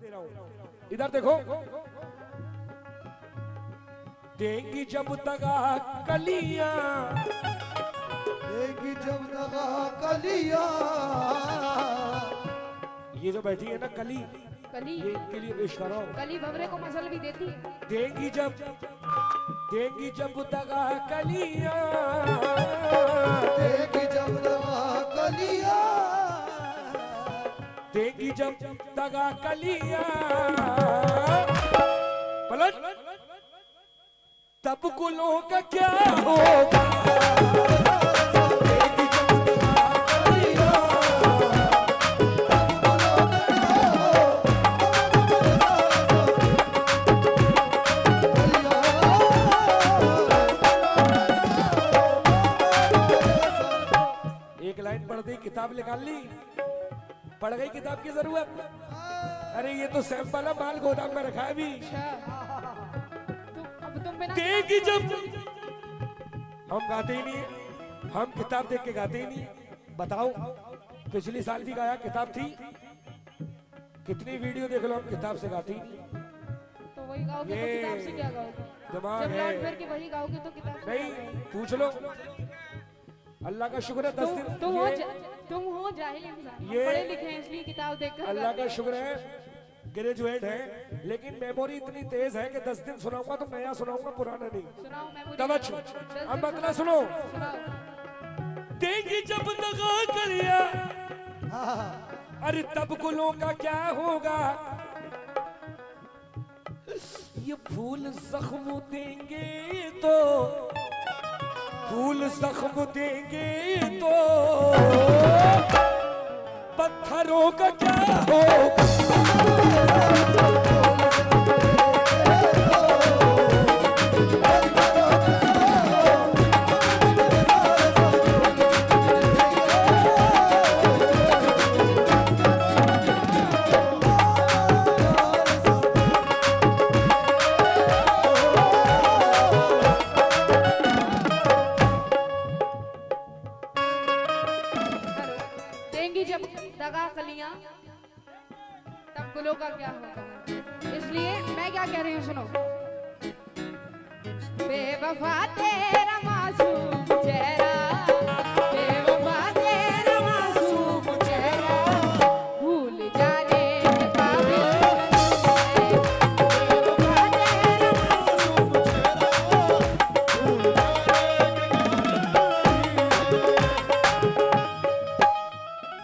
दे रहा हूं, इधर देखो। देंगी जब दगा कलियां, देंगी जब दगा कलियां। ये जो बैठी है ना कली, कली, ये इनके लिए पेश कर रहा हूं। कली भवरे को मसल भी देती है। देंगी जब दगा कलियां, देंगी जब दगा कलियां, देंगी जब दगा कलियां। पलट, तब गुलों का क्या होगा। एक लाइन पढ़ दी, किताब निकाल ली, पढ़ गई किताब की जरूरत। अरे ये तो सैंपल है, माल गोदाम में रखा है अभी। देगी जब, हम गाते ही नहीं है, हम किताब देख के गाते ही नहीं। बताओ, पिछली साल भी गाया, किताब थी। कितनी वीडियो देख लो, हम किताब से गाती नहीं। तो वही गाओगे तो किताब से क्या गाओगे? दिमाग जब है लौट फिर के वही गाओगे तो किताब से नहीं, पूछ लो। अल्लाह का शुक्र है, 10 दिन तुम हो जाहिल इंसान, ये पढ़े लिखे हैं इसलिए किताब देखकर अल्लाह का शुक्र है, ग्रेजुएट है, लेकिन मेमोरी इतनी तेज है कि 10 दिन सुनाऊंगा तो नया सुनाऊंगा, पुराना नहीं। सुनाओ मेमोरी। तवज्जो, अब मतलब सुनो। देंगी जब दगा कलिया, अरे तब गुलों का क्या होगा। ये फूल जख्म देंगे तो, फूल जख्म देंगे तो, पत्थरों का क्या होगा। जब दगा कलियां तब गुलों का क्या होगा। इसलिए मैं क्या कह रही हूँ, सुनो। बेवफा तेरा मासूम चेहरा, बेवफा तेरा मासूम चेहरा, भूल जाने के काबिल है। बेवफा तेरा मासूम चेहरा, भूल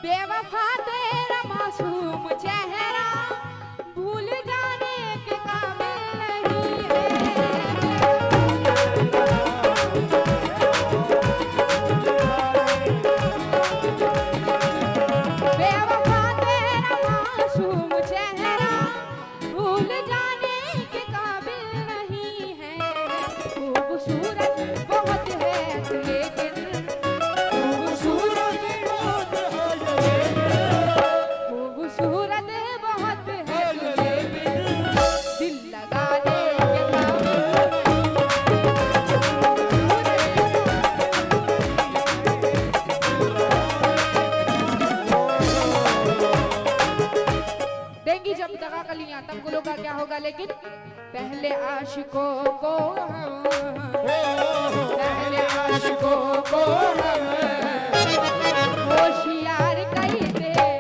बेवफा तेरा मासूम चेहरा, भूल जाने के काबिल नहीं है। बेवफा तेरा मासूम चेहरा, भूल जाने के काबिल नहीं है। खूबसूरत बहुत है लेकिन, खूबसूरत बहुत है लेकिन, दिल लगाने के देंगी जब दगा कलियां तब गुलों का क्या होगा। लेकिन पहले आशिकों को हम, पहले आशिकों को हम होशियार कहते हैं।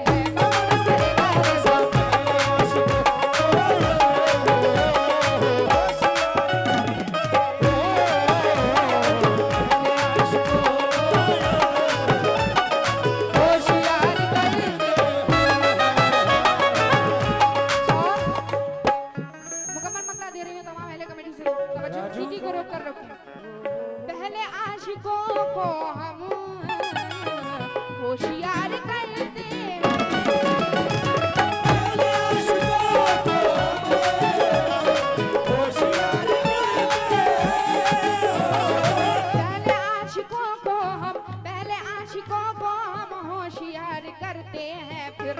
पहले आशिकों को हम होशियार करते हैं। पहले आशिकों को हम होशियार करते हैं। फिर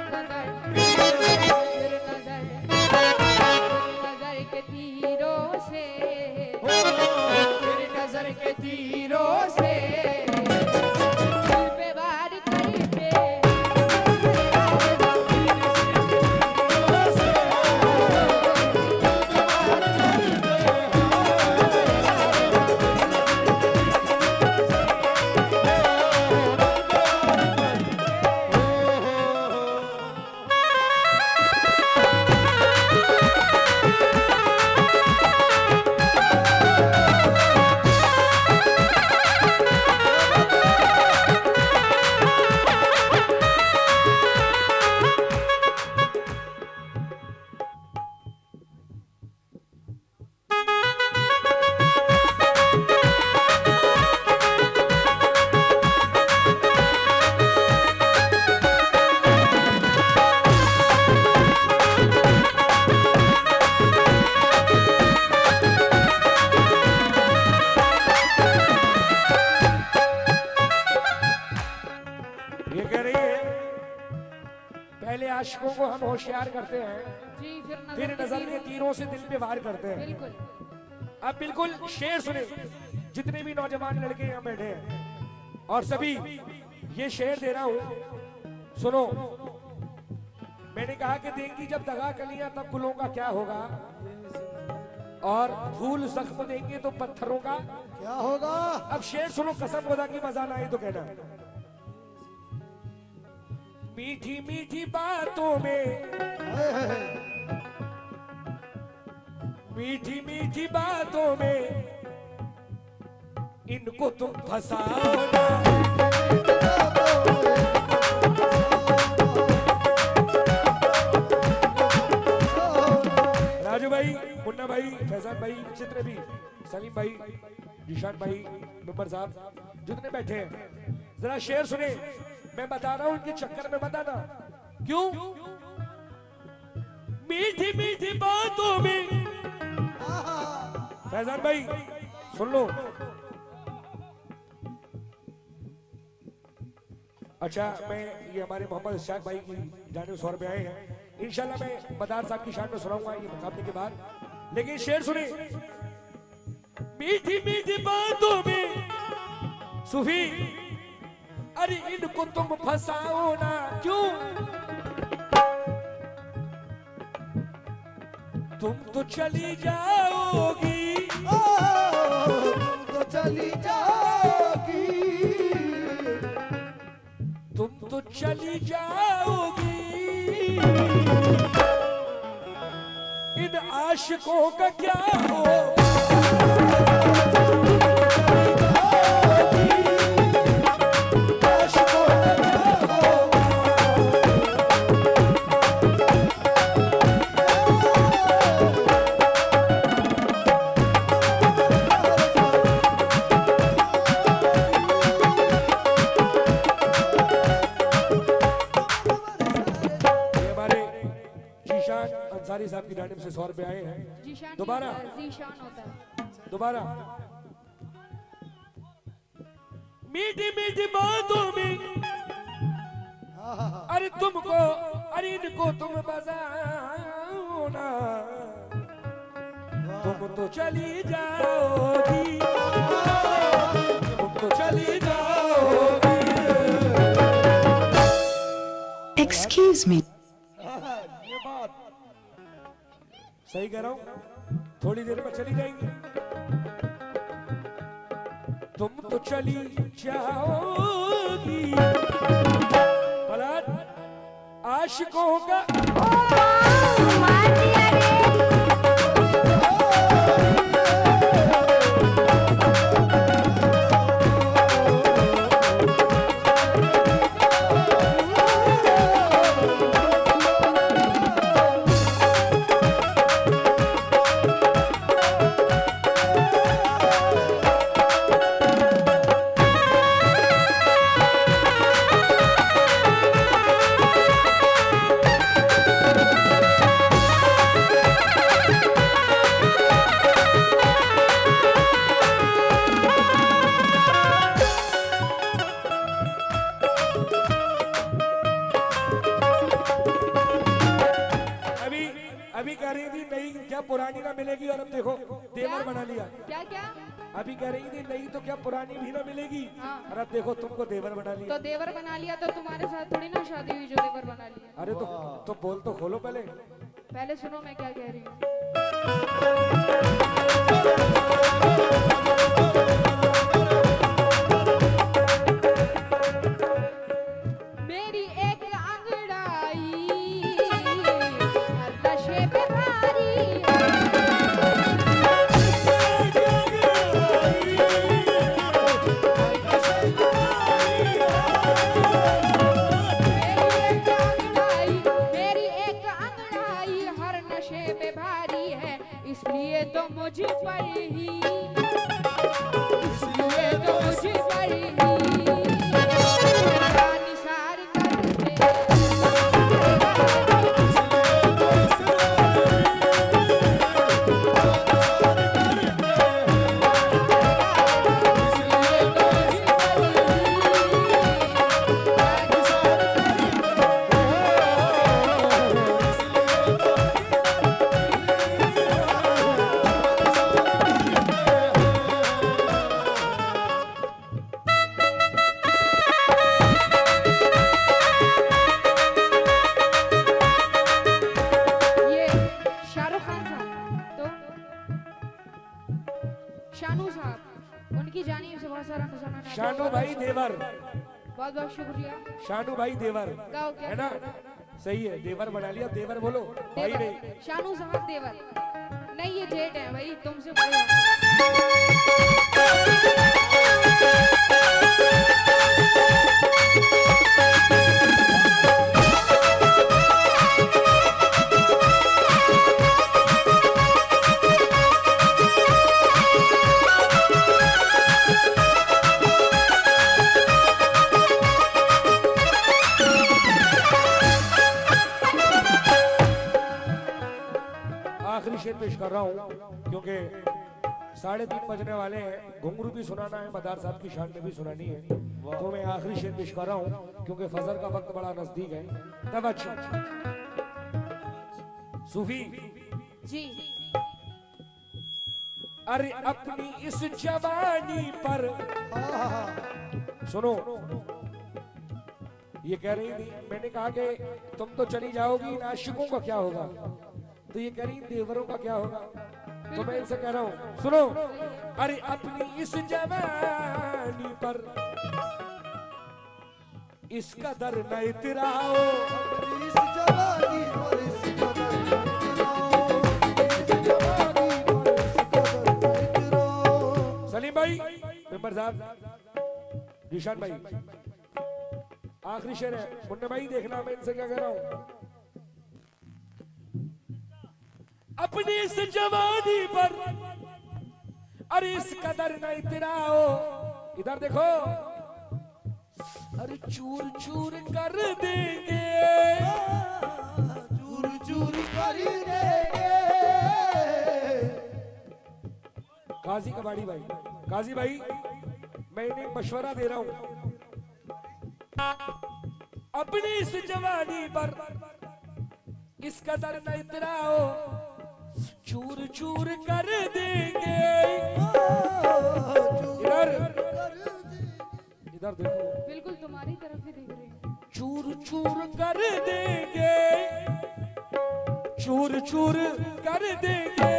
नजर के तीरों से, फिर नजर के तीरों से दिल पे वार करते। पहले आशिकों को हम होशियार करते हैं, जी फिर नजर के तीरों से दिल पे वार करते हैं। बिल्कुल। अब बिल्कुल शेर सुने, जितने भी नौजवान लड़के यहाँ बैठे हैं और सभी, ये शेर दे रहा हूं, सुनो। मैंने कहा कि देंगी जब दगा कलियां तब गुलों का क्या होगा, और फूल जख्म देंगे तो पत्थरों का क्या होगा। अब शेर सुनो, कसम खुदा की मजा ना आए तो कहना। मीठी मीठी बातों में, हाय हाय। मीठी मीठी बातों में इनको तुम फंसाओ ना। राजू भाई, मुन्ना भाई, फैजान भाई, चित्र भी, सलीम भाई, निशान भाई, मेंबर साहब, जितने बैठे हैं, जरा शेर सुने। मैं बता रहा हूं, उनके चक्कर में बताना क्यों। मीठी मीठी बातों में, फैजान भाई सुन लो। अच्छा, मैं ये हमारे मोहम्मद इशाक भाई की जानिब 100 रुपए आए हैं, इंशाल्लाह मैं मदार साहब की शान में सुनाऊंगा ये मुकाबले के बाद। लेकिन शेर सुने। मीठी मीठी बातों में सूफी, अरे इनको तुम फंसाओ ना। क्यों? तुम तो चली जाओगी, तुम तो चली जाओगी, तुम तो चली जाओगी, इन आशिकों का क्या हो। अंसारी साहब की जानिब से 100 रुपए आए हैं। जीशान दोबारा जीशान होता है। दोबारा। मीठी मीठी बातों में, अरे तुमको, अरे इनको तुम बजाओ ना, तुम तो चली जाओगी, तुम तो चली जाओगी। Excuse me. ये बात सही कह रहा हूं, थोड़ी देर में चली जाएंगी। तुम तो चली जाओगी, पलट आशिकों का अभी कह रही थी नई क्या पुरानी ना मिलेगी, और अब देखो देवर बना लिया। क्या क्या? अभी कह रही थी नई तो क्या पुरानी भी ना मिलेगी, हाँ। और अब देखो तुमको देवर बना लिया। तो देवर बना लिया तो तुम्हारे साथ थोड़ी ना शादी हुई जो देवर बना लिया। अरे तो बोल तो खोलो पहले। पहले सुनो मैं क्या कह रही हूँ। मेरी एक अंगड़ाई हर नशे पे भारी मेरी एक अंगड़ाई हर नशे पे भारी है, इसलिए तो मुझ पर ही, इसलिए तो मुझ पर ही निसार करते। शानू भाई देवर, बहुत बहुत शुक्रिया। शानू भाई देवर गाओ क्या है ना? सही है, देवर बना लिया, देवर बोलो भाई देवर, नहीं। शानू साहब देवर नहीं, ये जेठ है भाई, तुमसे बड़े हैं। आखिरी शेर पेश कर रहा हूँ क्योंकि 3:30 बजने वाले हैं। घुंघरू भी सुनाना है, मदार साहब की शान में भी सुनानी है, तो मैं आखिरी शेर पेश कर रहा हूँ क्योंकि फजर का वक्त बड़ा नजदीक है। तवज्जो सूफी जी अरे अपनी इस जवानी पर सुनो, ये कह रही थी, मैंने कहा कि तुम तो चली जाओगी, इन आशिकों का क्या होगा? तो ये कह रही देवरों का क्या होगा? तो मैं इनसे कह रहा हूं, सुनो, अरे अपनी इस जवानी पर इस कदर न इतराओ, इस जवानी पर इस कदर इतराओ, इस जवानी पर इस कदर इतराओ। सलीम भाई, मेंबर साहब, निशान भाई, आखिरी शेर है। मुन्ना भाई देखना मैं इनसे क्या कह रहा हूं। अपनी इस जवानी पर अरे इस कदर न इतराओ, इधर देखो, अरे चूर चूर कर देंगे, चूर चूर कर देंगे। काजी कबाड़ी भाई, काजी भाई, मैं इन्हें मशवरा दे रहा हूं, अपनी इस जवानी पर इस कदर न इतराओ, चूर चूर कर देंगे। इधर इधर देखो, बिल्कुल तुम्हारी तरफ ही देख रहे हैं। चूर चूर कर देंगे, चूर चूर कर देंगे।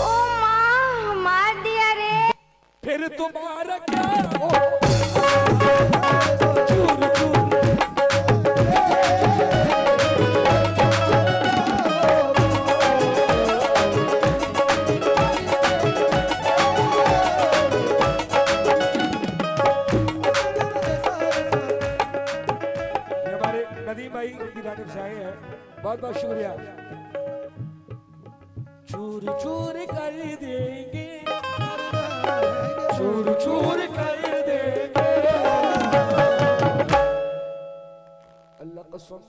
ओ माँ मार दिया रे। फिर तुम्हारा क्या हो? चूर चूर से आए हैं, बहुत बहुत शुक्रिया। चूर चूर कर देंगे, चूर चूर कर देंगे, अल्लाह कसम,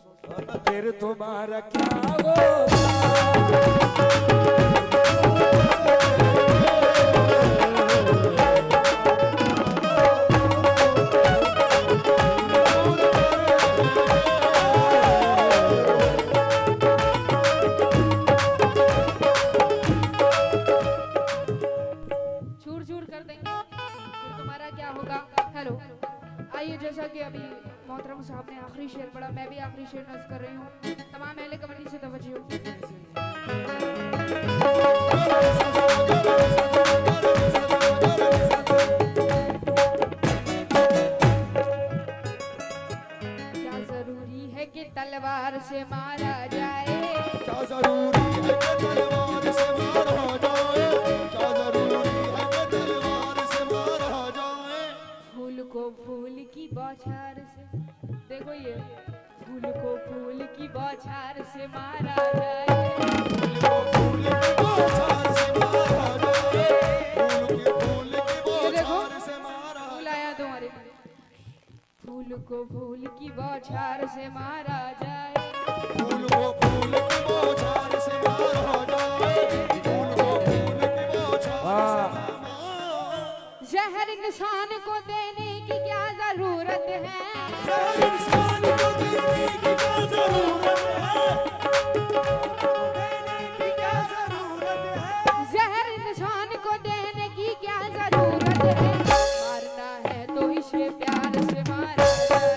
फिर तुम्हारा क्या होगा? जैसा कि अभी मोहतरम साहब ने आखिरी शेर पढ़ा, मैं भी आखिरी शेर नज़्म कर रही हूँ। तमाम अहले कमेटी से तवज्जो। क्या जरूरी है कि तलवार से मारा जाए, क्या जरूरी है कि तलवार से मारा जाए, क्या जरूरी है कि तलवार से मारा जाए। फूल को फूल की बौछार से, देखो ये, फूल को फूल की बौछार से मारा जाए, फूल को फूल की बौछार से मारा जाए, फूल की बौछार से मारा। फूल आया तुम्हारे लिए। फूल को फूल की बौछार से मारा जाए, फूल को फूल की बौछार से मारा जाए, फूल को फूल की बौछार से मारा। जहर इंसान को देने की क्या जरूरत है, जहर इंसान को देने की क्या जरूरत है, देने की क्या जरूरत है। जहर इंसान को देने की क्या जरूरत है, मारना है तो इसे प्यार से मारा जाए,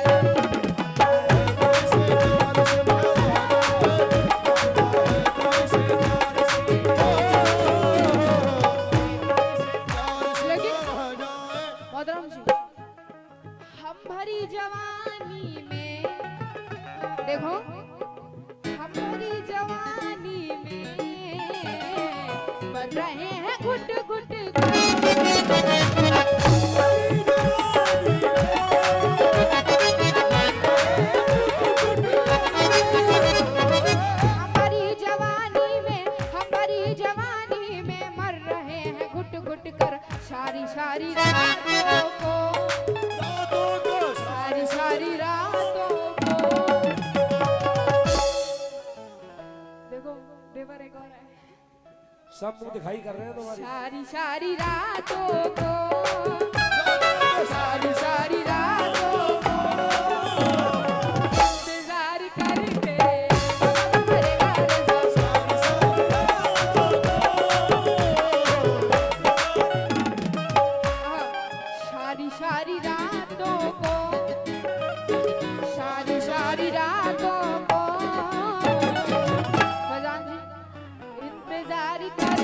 देखो हमारी जवानी में मर रहे हैं घुट घुट हमारी जवानी में मर रहे हैं घुट घुट कर सारी सारी रातों को सारी सारी रातों को। देखो देवर एक और है। सब मुंह दिखाई कर रहे हैं तुम्हारी। सारी सारी रातों को सारी सारी रातों को इंतजार करके सारी सारी रातों को सारी सारी रातों को फजान जी इंतजार कर